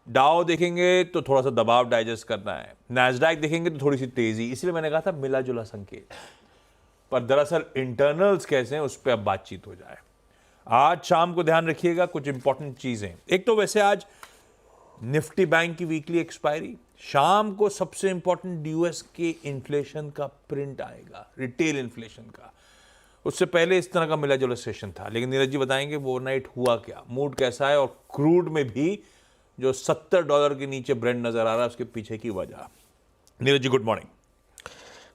डाउ देखेंगे तो थोड़ा सा दबाव डाइजेस्ट करना है, नैस्डैक देखेंगे तो थोड़ी सी तेजी, इसलिए मैंने कहा था मिला जुला संकेत। पर दरअसल इंटरनल्स कैसे हैं उस पर अब बातचीत हो जाए। आज शाम को ध्यान रखिएगा कुछ इंपॉर्टेंट चीजें। एक तो वैसे आज निफ्टी बैंक की वीकली एक्सपायरी, शाम को सबसे इंपॉर्टेंट यूएस के इन्फ्लेशन का प्रिंट आएगा, रिटेल इन्फ्लेशन का। उससे पहले इस तरह का मिला जुला सेशन था, लेकिन नीरज जी बताएंगे वो ओवरनाइट हुआ क्या, मूड कैसा है, और क्रूड में भी जो $70 के नीचे ब्रेंड नजर आ रहा है उसके पीछे की वजह। Neeraj ji good morning.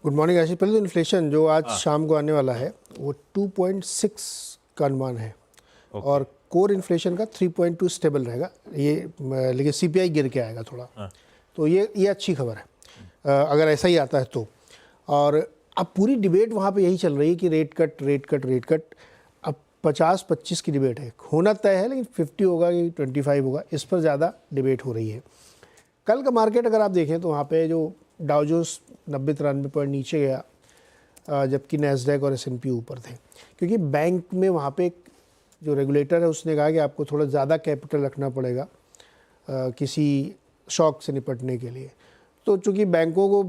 Good morning आशीष। पहले तो इन्फ्लेशन जो आज शाम को आने वाला है वो 2.6 का अनुमान है और कोर इन्फ्लेशन का 3.2 स्टेबल रहेगा ये, लेकिन सीपीआई गिर के आएगा थोड़ा। तो ये अच्छी खबर है अगर ऐसा ही आता है तो। और अब पूरी डिबेट वहाँ पे यही चल रही है कि रेट कट। अब 50-25 की डिबेट है, होना तय है, लेकिन 50 होगा कि 25 होगा, इस पर ज़्यादा डिबेट हो रही है। कल का मार्केट अगर आप देखें तो वहाँ पे जो डाउ जोन्स 90-93 पॉइंट नीचे गया, जबकि नैस्डैक और S&P ऊपर थे, क्योंकि बैंक में वहाँ पे जो रेगुलेटर है उसने कहा कि आपको थोड़ा ज़्यादा कैपिटल रखना पड़ेगा किसी शॉक से निपटने के लिए। तो चूँकि बैंकों को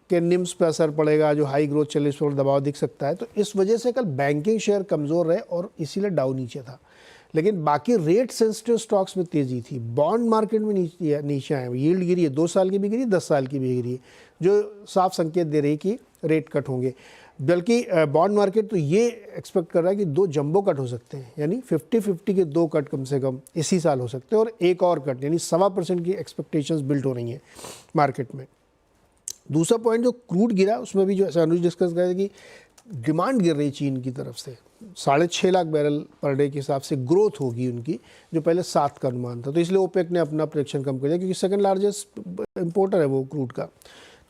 के निम्स पर असर पड़ेगा, जो हाई ग्रोथ चले इस पर दबाव दिख सकता है, तो इस वजह से कल बैंकिंग शेयर कमज़ोर रहे और इसीलिए डाउ नीचे था। लेकिन बाकी रेट सेंसिटिव स्टॉक्स में तेज़ी थी। बॉन्ड मार्केट में नीचे आए, यील्ड गिरी है, 2 साल की भी गिरी, 10 साल की भी गिरी है, जो साफ संकेत दे रही है कि रेट कट होंगे। बल्कि बॉन्ड मार्केट तो ये एक्सपेक्ट कर रहा है कि 2 जंबो कट हो सकते हैं, यानी 50-50 के 2 कट कम से कम इसी साल हो सकते हैं, और एक और कट, यानी 1.25% की एक्सपेक्टेशंस बिल्ड हो रही हैं मार्केट में। दूसरा पॉइंट जो क्रूड गिरा उसमें भी जो ऐसा अनुज डिस्कस करें कि डिमांड गिर रही चीन की तरफ से, 6.5 लाख बैरल पर डे के हिसाब से ग्रोथ होगी उनकी, जो पहले 7 का अनुमान था। तो इसलिए ओपेक ने अपना प्रोडक्शन कम कर दिया, क्योंकि सेकंड लार्जेस्ट इंपोर्टर है वो क्रूड का।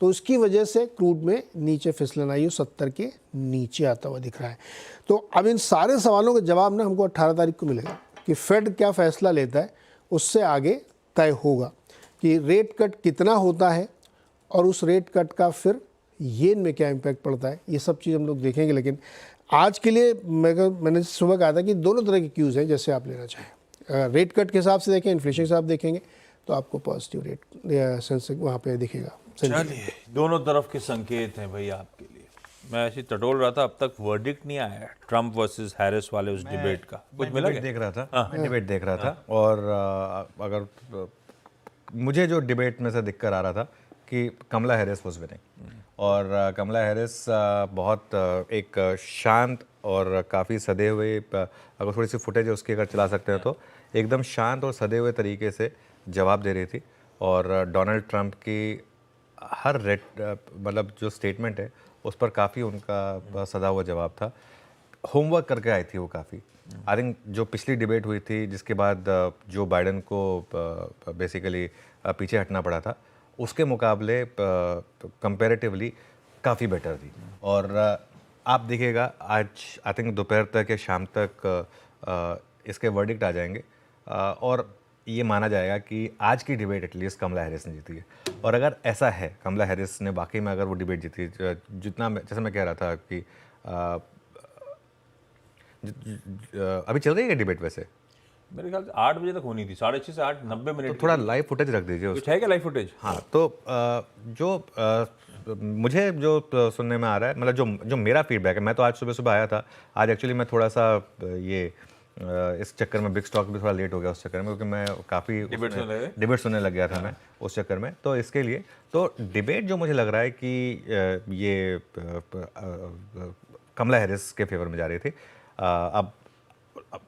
तो उसकी वजह से क्रूड में नीचे फिसलन आई, 70 के नीचे आता हुआ दिख रहा है। तो अब इन सारे सवालों का जवाब ना हमको 18 तारीख को मिलेगा कि फेड क्या फैसला लेता है, उससे आगे तय होगा कि रेट कट कितना होता है और उस रेट कट का फिर येन में क्या इम्पैक्ट पड़ता है। ये सब चीज़ हम लोग देखेंगे। लेकिन आज के लिए मैंने सुबह कहा था कि दोनों तरह के क्यूज़ हैं, जैसे आप लेना चाहें। रेट कट के हिसाब से देखें, इन्फ्लेशन के हिसाब देखेंगे तो आपको पॉजिटिव रेट सेंसेक्स वहाँ पे दिखेगा। चलिए, दोनों तरफ के संकेत हैं भाई आपके लिए। मैं ऐसे टटोल रहा था, अब तक वर्डिक्ट नहीं आया है ट्रम्प वर्सेस हैरिस वाले उस डिबेट का। कुछ मिला क्या? मैं डिबेट देख रहा था और अगर मुझे जो डिबेट में से दिख कर आ रहा था कि कमला हैरिस वाज विनिंग, और कमला हैरिस बहुत एक शांत और काफ़ी सदे हुए, अगर थोड़ी सी फुटेज उसकी अगर चला सकते हैं तो एकदम शांत और सदे हुए तरीके से जवाब दे रही थी। और डोनाल्ड ट्रंप की हर मतलब जो स्टेटमेंट है उस पर काफ़ी उनका सदा हुआ जवाब था। होमवर्क करके आई थी वो काफ़ी। आई थिंक जो पिछली डिबेट हुई थी जिसके बाद जो बाइडन को बेसिकली पीछे हटना पड़ा था, उसके मुकाबले कंपैरेटिवली काफ़ी बेटर थी। और आप देखिएगा आज आई थिंक दोपहर तक या शाम तक इसके वर्डिक्ट आ जाएंगे और ये माना जाएगा कि आज की डिबेट एटलीस्ट कमला हैरिस ने जीती है। और अगर ऐसा है, कमला हैरिस ने वाकई में अगर वो डिबेट जीती, जितना जैसे मैं कह रहा था कि अभी चल रही है डिबेट, वैसे मेरे ख्याल से 8 बजे तक होनी थी, 6:30 से 8, 90 मिनट। तो थोड़ा लाइव फुटेज रख दीजिए। कुछ है क्या लाइव फुटेज? हाँ, तो मुझे जो सुनने में आ रहा है, मतलब जो मेरा फीडबैक है, मैं तो आज सुबह आया था। आज एक्चुअली मैं थोड़ा सा ये इस चक्कर में बिग स्टॉक भी थोड़ा लेट हो गया उस चक्कर में, क्योंकि मैं काफ़ी डिबेट सुनने लग गया था मैं उस चक्कर में। तो इसके लिए तो डिबेट जो मुझे लग रहा है कि ये कमला हैरिस के फेवर में जा रही थी। अब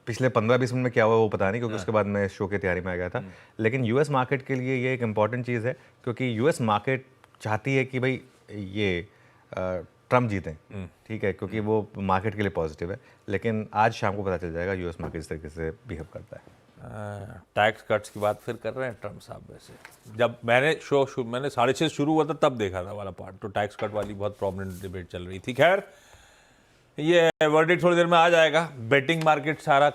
पिछले 15-20 मिनट में क्या हुआ वो पता नहीं, क्योंकि उसके बाद मैं शो की तैयारी में आ गया था। लेकिन यूएस मार्केट के लिए ये एक इम्पॉर्टेंट चीज़ है, क्योंकि यूएस मार्केट चाहती है कि भाई ये ट्रम्प जीतें, ठीक है, क्योंकि वो मार्केट के लिए पॉजिटिव है। लेकिन आज शाम को पता चल जाएगा यूएस मार्केट इस तरीके से बिहेव करता है। टैक्स कट्स की बात फिर कर रहे हैं ट्रम्प साहब। वैसे जब मैंने मैंने 6:30 शुरू हुआ था तब देखा था वाला पार्ट, तो टैक्स कट वाली बहुत प्रॉमिनेंट डिबेट चल रही थी। खैर, ये वर्डिक्ट थोड़ी देर में आ जाएगा, बेटिंग मार्केट सारा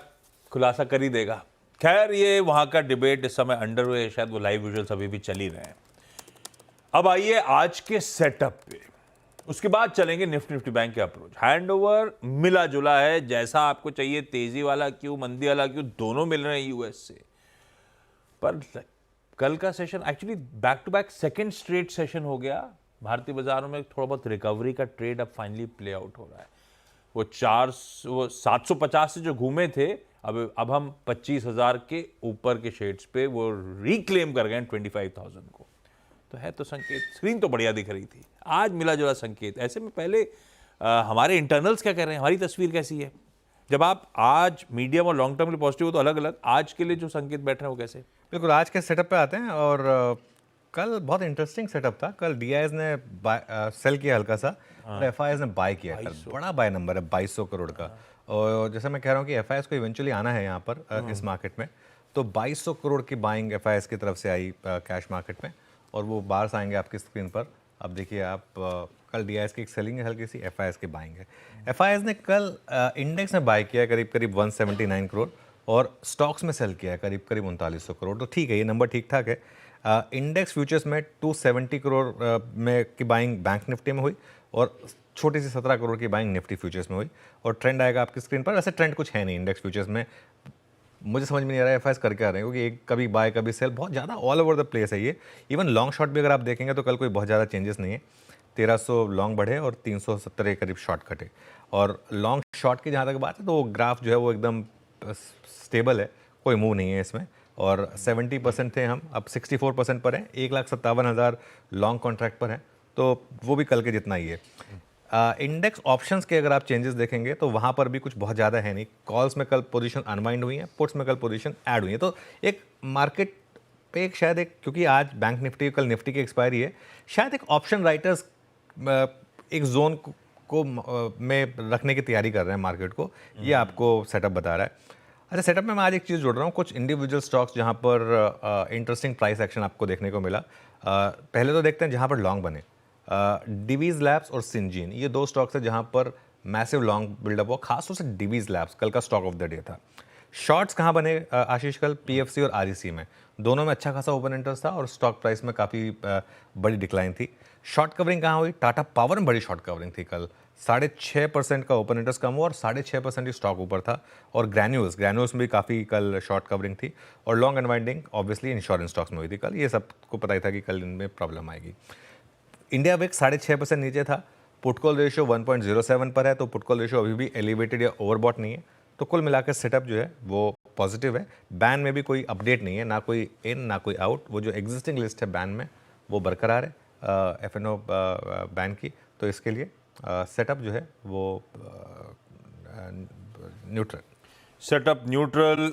खुलासा कर ही देगा। खैर, ये वहाँ का डिबेट इस समय अंडर वे है, शायद वो लाइव विजुअल्स अभी भी चल ही रहे हैं। अब आइए आज के सेटअप पे, उसके बाद चलेंगे निफ्टी बैंक के अप्रोच। हैंडओवर मिला जुला है, जैसा आपको चाहिए, तेजी वाला क्यों मंदी वाला क्यों, दोनों मिल रहे हैं यूएस से। पर कल का session actually back to back second straight session हो गया। भारतीय बाजारों में थोड़ा बहुत रिकवरी का ट्रेड अब फाइनली प्ले आउट हो रहा है। वो 750 से जो घूमे थे, अब हम 25,000 के ऊपर के शेड्स पे वो रिक्लेम कर गए 25,000 को। तो है तो संकेत, स्क्रीन तो बढ़िया दिख रही थी, आज मिला जुला संकेत। ऐसे में पहले हमारे इंटरनल्स क्या कर रहे हैं, हमारी तस्वीर कैसी है? जब आप आज मीडियम और लॉन्ग टर्म के लिए पॉजिटिव हो तो अलग अलग, आज के लिए जो संकेत बैठ रहे हैं वो कैसे? बिल्कुल, आज के सेटअप पे आते हैं। और कल बहुत इंटरेस्टिंग सेटअप था। कल डीआईएस ने सेल किया हल्का सा, और एफआईएस ने बाय किया। कल बड़ा बाय नंबर है 2200 करोड़ का। और जैसे मैं कह रहा हूँ कि एफआईएस को इवेंचुअली आना है यहाँ पर इस मार्केट में, तो 2200 करोड़ की बाइंग एफआईएस की तरफ से आई कैश मार्केट में, और वो बार्स आएंगे आपकी स्क्रीन पर। अब देखिए आप, कल डीआईएस की एक सेलिंग है हल्की सी, एफआईएस की बाइंग है। एफआईएस ने कल इंडेक्स में बाय किया करीब करीब 179 करोड़, और स्टॉक्स में सेल किया है करीब करीब 3900 करोड़। तो ठीक है, ये नंबर ठीक ठाक है। इंडेक्स फ्यूचर्स में 270 करोड़ में की बाइंग बैंक निफ्टी में हुई, और छोटी सी 17 करोड़ की बाइंग निफ्टी फ्यूचर्स में हुई। और ट्रेंड आएगा आपकी स्क्रीन पर। वैसे ट्रेंड कुछ है नहीं इंडेक्स फ्यूचर्स में, मुझे समझ में नहीं आ रहा है एफआईएस करके आ रहे हैं, क्योंकि एक कभी बाय कभी सेल, बहुत ज़्यादा ऑल ओवर द प्लेस है ये। इवन लॉन्ग शॉर्ट भी अगर आप देखेंगे तो कल कोई बहुत ज़्यादा चेंजेस नहीं है। 1300 लॉन्ग बढ़े और 370 के करीब शॉर्ट कटे। और लॉन्ग शॉर्ट की जहाँ तक बात है तो वो ग्राफ जो है वो एकदम स्टेबल है, कोई मूव नहीं है इसमें। और 70% थे हम, अब 64% पर हैं। 1,57,000 लॉन्ग कॉन्ट्रैक्ट पर हैं, तो वो भी कल के जितना ही है। इंडेक्स ऑप्शंस के अगर आप चेंजेस देखेंगे तो वहाँ पर भी कुछ बहुत ज़्यादा है नहीं। कॉल्स में कल पोजीशन अनवाइंड हुई है, पुट्स में कल पोजीशन ऐड हुई है। तो एक मार्केट पे एक शायद एक, क्योंकि आज बैंक निफ्टी कल निफ्टी की एक्सपायरी है, शायद एक ऑप्शन राइटर्स एक जोन को में रखने की तैयारी कर रहे हैं मार्केट को, ये आपको सेटअप बता रहा है। अच्छा, सेटअप में मैं आज एक चीज़ जोड़ रहा हूँ, कुछ इंडिविजुअल स्टॉक्स जहाँ पर इंटरेस्टिंग प्राइस एक्शन आपको देखने को मिला। पहले तो देखते हैं जहाँ पर लॉन्ग बने। डिवीज लैब्स और सिंजीन, ये दो स्टॉक्स है जहाँ पर मैसिव लॉन्ग बिल्डअप हुआ, खासतौर से डिवीज लैब्स कल का स्टॉक ऑफ द डे था। शॉर्ट्स कहाँ बने आशीष? कल पीएफसी और आरईसी में, दोनों में अच्छा खासा ओपन इंटरेस्ट था और स्टॉक प्राइस में काफ़ी बड़ी डिक्लाइन थी। शॉर्ट कवरिंग कहाँ हुई? टाटा पावर में बड़ी शॉर्ट कवरिंग थी कल, 6.5% का ओपन इंटरेस्ट कम हुआ और 6.5% ही स्टॉक ऊपर था। और ग्रैन्यूल्स में भी काफ़ी कल शॉर्ट कवरिंग थी। और long unwinding obviously insurance stocks में हुई थी कल। ये सबको पता ही था कि कल इनमें प्रॉब्लम आएगी। इंडिया विक्स 6.5% नीचे था। पुटकॉल रेशियो 1.07 पर है, तो पुटकॉल रेशियो अभी भी एलिवेटेड या ओवरबॉट नहीं है। तो कुल मिलाकर सेटअप जो है वो पॉजिटिव है। बैन में भी कोई अपडेट नहीं है, ना कोई इन ना कोई आउट। वो जो एग्जिस्टिंग लिस्ट है बैन में वो बरकरार है एफएनओ बैन की। तो इसके लिए सेटअप जो है वो न्यूट्रल। Setup neutral,